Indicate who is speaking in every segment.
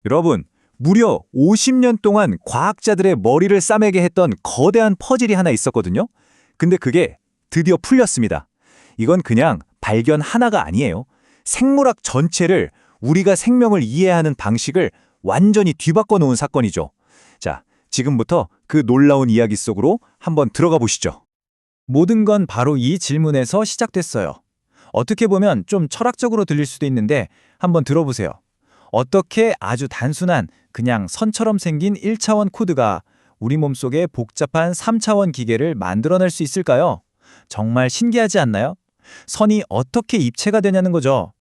Speaker 1: 여러분, 무려 50년 동안 과학자들의 머리를 싸매게 했던 거대한 퍼즐이 하나 있었거든요. 근데 그게 드디어 풀렸습니다. 이건 그냥 발견 하나가 아니에요. 생물학 전체를 우리가 생명을 이해하는 방식을 완전히 뒤바꿔 놓은 사건이죠. 자, 지금부터 그 놀라운 이야기 속으로 한번 들어가 보시죠.
Speaker 2: 모든 건 바로 이 질문에서 시작됐어요. 어떻게 보면 좀 철학적으로 들릴 수도 있는데 한번 들어보세요. 어떻게 아주 단순한 그냥 선처럼 생긴 1차원 코드가 우리 몸속에 복잡한 3차원 기계를 만들어낼 수 있을까요? 정말 신기하지 않나요? 선이 어떻게 입체가 되냐는 거죠.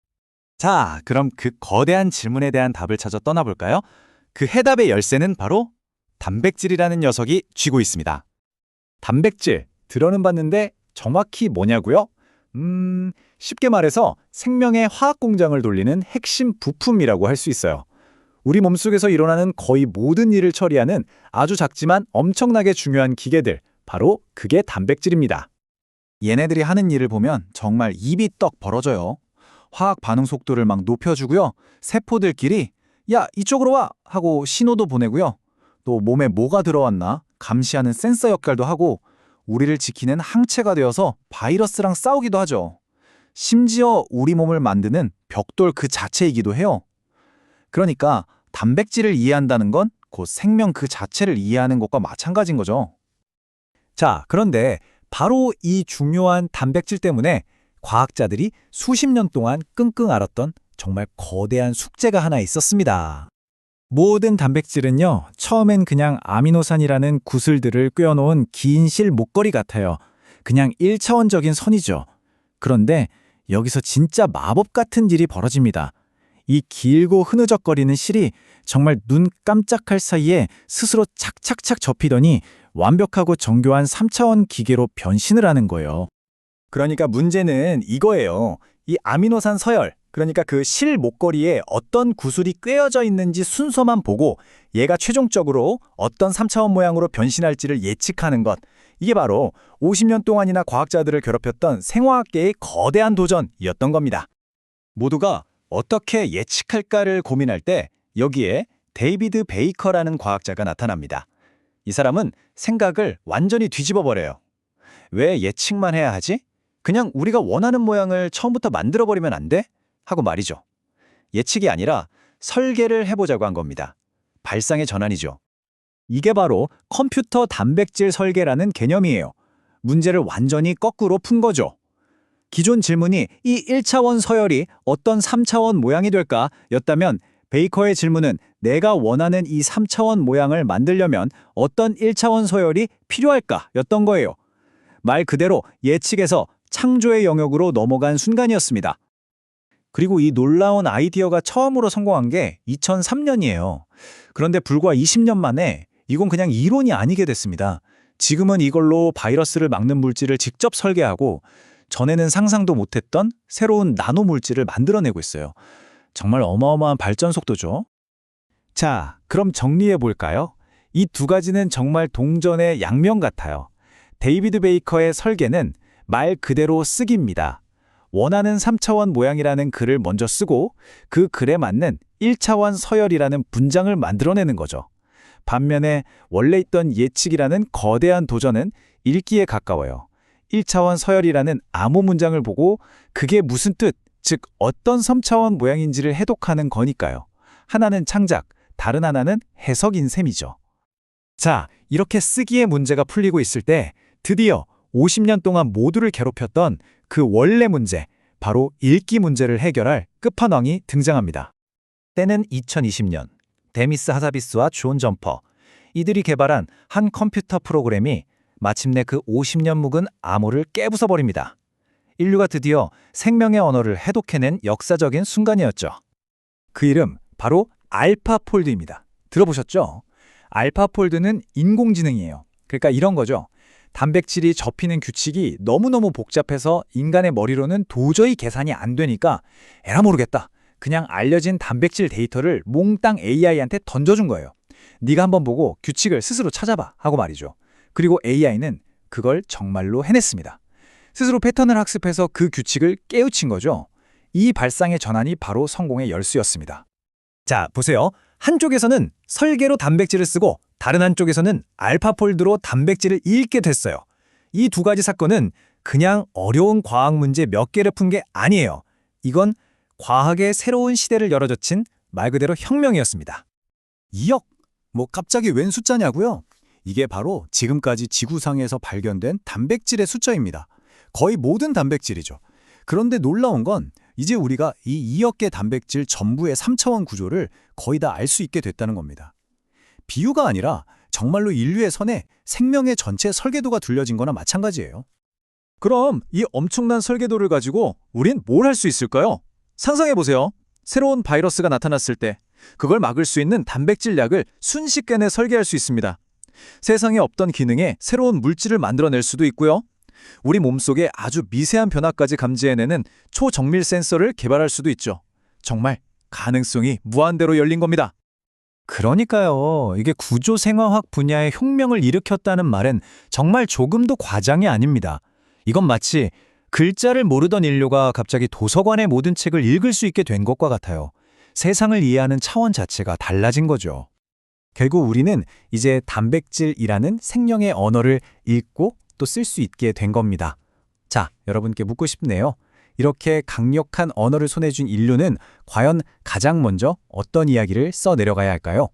Speaker 3: 자, 그럼 그 거대한 질문에 대한 답을 찾아 떠나볼까요? 그 해답의 열쇠는 바로 단백질이라는 녀석이 쥐고 있습니다.
Speaker 2: 단백질, 들어는 봤는데 정확히 뭐냐고요? 쉽게 말해서 생명의 화학 공장을 돌리는 핵심 부품이라고 할 수 있어요. 우리 몸속에서 일어나는 거의 모든 일을 처리하는 아주 작지만 엄청나게 중요한 기계들, 바로 그게 단백질입니다.
Speaker 3: 얘네들이 하는 일을 보면 정말 입이 떡 벌어져요. 화학 반응 속도를 막 높여주고요. 세포들끼리 야, 이쪽으로 와! 하고 신호도 보내고요. 또 몸에 뭐가 들어왔나 감시하는 센서 역할도 하고 우리를 지키는 항체가 되어서 바이러스랑 싸우기도 하죠. 심지어 우리 몸을 만드는 벽돌 그 자체이기도 해요. 그러니까 단백질을 이해한다는 건 곧 생명 그 자체를 이해하는 것과 마찬가지인 거죠.
Speaker 2: 자, 그런데 바로 이 중요한 단백질 때문에 과학자들이 수십 년 동안 끙끙 앓았던 정말 거대한 숙제가 하나 있었습니다. 모든 단백질은요, 처음엔 그냥 아미노산이라는 구슬들을 꿰어놓은 긴 실 목걸이 같아요. 그냥 1차원적인 선이죠. 그런데 여기서 진짜 마법 같은 일이 벌어집니다. 이 길고 흐느적거리는 실이 정말 눈 깜짝할 사이에 스스로 착착착 접히더니 완벽하고 정교한 3차원 기계로 변신을 하는 거예요.
Speaker 3: 그러니까 문제는 이거예요. 이 아미노산 서열, 그러니까 그 실 목걸이에 어떤 구슬이 꿰어져 있는지 순서만 보고 얘가 최종적으로 어떤 3차원 모양으로 변신할지를 예측하는 것. 이게 바로 50년 동안이나 과학자들을 괴롭혔던 생화학계의 거대한 도전이었던 겁니다. 모두가 어떻게 예측할까를 고민할 때 여기에 데이비드 베이커라는 과학자가 나타납니다. 이 사람은 생각을 완전히 뒤집어 버려요. 왜 예측만 해야 하지? 그냥 우리가 원하는 모양을 처음부터 만들어버리면 안 돼? 하고 말이죠. 예측이 아니라 설계를 해보자고 한 겁니다. 발상의 전환이죠.
Speaker 2: 이게 바로 컴퓨터 단백질 설계라는 개념이에요. 문제를 완전히 거꾸로 푼 거죠. 기존 질문이 이 1차원 서열이 어떤 3차원 모양이 될까? 였다면 베이커의 질문은 내가 원하는 이 3차원 모양을 만들려면 어떤 1차원 서열이 필요할까? 였던 거예요. 말 그대로 예측에서 창조의 영역으로 넘어간 순간이었습니다. 그리고 이 놀라운 아이디어가 처음으로 성공한 게 2003년이에요. 그런데 불과 20년 만에 이건 그냥 이론이 아니게 됐습니다. 지금은 이걸로 바이러스를 막는 물질을 직접 설계하고 전에는 상상도 못했던 새로운 나노 물질을 만들어내고 있어요. 정말 어마어마한 발전 속도죠. 자, 그럼 정리해 볼까요? 이 두 가지는 정말 동전의 양면 같아요. 데이비드 베이커의 설계는 말 그대로 쓰기입니다. 원하는 3차원 모양이라는 글을 먼저 쓰고 그 글에 맞는 1차원 서열이라는 분장을 만들어내는 거죠. 반면에 원래 있던 예측이라는 거대한 도전은 읽기에 가까워요. 1차원 서열이라는 암호 문장을 보고 그게 무슨 뜻, 즉 어떤 3차원 모양인지를 해독하는 거니까요. 하나는 창작, 다른 하나는 해석인 셈이죠. 자, 이렇게 쓰기의 문제가 풀리고 있을 때 드디어 50년 동안 모두를 괴롭혔던 그 원래 문제, 바로 읽기 문제를 해결할 끝판왕이 등장합니다. 때는 2020년, 데미스 하사비스와 존 점퍼, 이들이 개발한 한 컴퓨터 프로그램이 마침내 그 50년 묵은 암호를 깨부숴버립니다. 인류가 드디어 생명의 언어를 해독해낸 역사적인 순간이었죠. 그 이름 바로 알파폴드입니다. 들어보셨죠? 알파폴드는 인공지능이에요. 그러니까 이런 거죠. 단백질이 접히는 규칙이 너무너무 복잡해서 인간의 머리로는 도저히 계산이 안 되니까 에라 모르겠다. 그냥 알려진 단백질 데이터를 몽땅 AI한테 던져준 거예요. 네가 한번 보고 규칙을 스스로 찾아봐 하고 말이죠. 그리고 AI는 그걸 정말로 해냈습니다. 스스로 패턴을 학습해서 그 규칙을 깨우친 거죠. 이 발상의 전환이 바로 성공의 열쇠였습니다. 자, 보세요. 한쪽에서는 설계로 단백질을 쓰고 다른 한쪽에서는 알파폴드로 단백질을 읽게 됐어요. 이 두 가지 사건은 그냥 어려운 과학 문제 몇 개를 푼 게 아니에요. 이건 과학의 새로운 시대를 열어젖힌 말 그대로 혁명이었습니다.
Speaker 1: 2억? 뭐 갑자기 웬 숫자냐고요? 이게 바로 지금까지 지구상에서 발견된 단백질의 숫자입니다. 거의 모든 단백질이죠. 그런데 놀라운 건 이제 우리가 이 2억 개 단백질 전부의 3차원 구조를 거의 다 알 수 있게 됐다는 겁니다. 비유가 아니라 정말로 인류의 선에 생명의 전체 설계도가 둘러진 거나 마찬가지예요.
Speaker 2: 그럼 이 엄청난 설계도를 가지고 우린 뭘 할 수 있을까요? 상상해보세요. 새로운 바이러스가 나타났을 때 그걸 막을 수 있는 단백질 약을 순식간에 설계할 수 있습니다. 세상에 없던 기능에 새로운 물질을 만들어낼 수도 있고요. 우리 몸속에 아주 미세한 변화까지 감지해내는 초정밀 센서를 개발할 수도 있죠. 정말 가능성이 무한대로 열린 겁니다.
Speaker 3: 그러니까요. 이게 구조생화학 분야의 혁명을 일으켰다는 말은 정말 조금도 과장이 아닙니다. 이건 마치 글자를 모르던 인류가 갑자기 도서관의 모든 책을 읽을 수 있게 된 것과 같아요. 세상을 이해하는 차원 자체가 달라진 거죠. 결국 우리는 이제 단백질이라는 생명의 언어를 읽고 또 쓸 수 있게 된 겁니다. 자, 여러분께 묻고 싶네요. 이렇게 강력한 언어를 손에 쥔 인류는 과연 가장 먼저 어떤 이야기를 써내려가야 할까요?